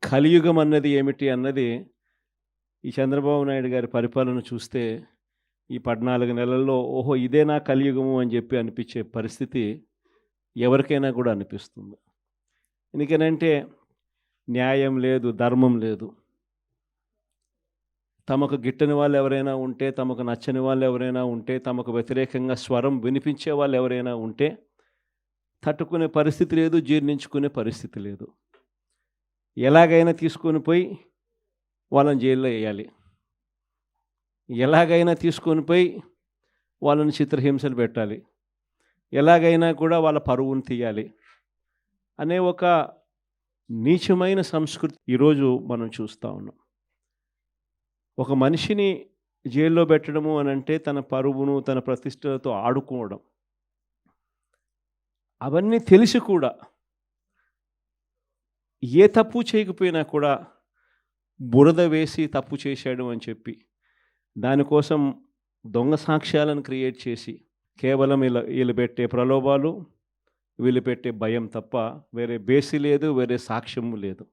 కలియుగం అన్నది ఏమిటి అన్నది ఈ చంద్రబాబు నాయుడు గారి పరిపాలన చూస్తే ఈ 14 నెలల్లో ఓహో! ఇదేనా కలియుగము అని చెప్పి అనిపించే పరిస్థితి ఎవరికైనా కూడా అనిపిస్తుంది. ఎందుకనంటే న్యాయం లేదు, ధర్మం లేదు. తమకు గిట్టని వాళ్ళు ఎవరైనా ఉంటే, తమకు నచ్చని వాళ్ళు ఎవరైనా ఉంటే, తమకు వ్యతిరేకంగా స్వరం వినిపించే వాళ్ళు ఎవరైనా ఉంటే తట్టుకునే పరిస్థితి లేదు, జీర్ణించుకునే పరిస్థితి లేదు. ఎలాగైనా తీసుకొని పోయి వాళ్ళని జైల్లో ఎయ్యాలి. ఎలాగైనా తీసుకొని పోయి వాళ్ళని చిత్రహింసలు పెట్టాలి. ఎలాగైనా కూడా వాళ్ళ పరువును తీయాలి అనే ఒక నీచమైన సంస్కృతి ఈరోజు మనం చూస్తూ ఉన్నాం. ఒక మనిషిని జైల్లో పెట్టడము అనంటే తన పరువును, తన ప్రతిష్టలతో ఆడుకోవడం. అవన్నీ తెలిసి కూడా ఏ తప్పు చేయకపోయినా కూడా బురద వేసి తప్పు చేశాడు అని చెప్పి దానికోసం దొంగ సాక్ష్యాలను క్రియేట్ చేసి కేవలం వీళ్ళు పెట్టే ప్రలోభాలు, వీళ్ళు పెట్టే భయం తప్ప వేరే బేసి లేదు, వేరే సాక్ష్యము లేదు.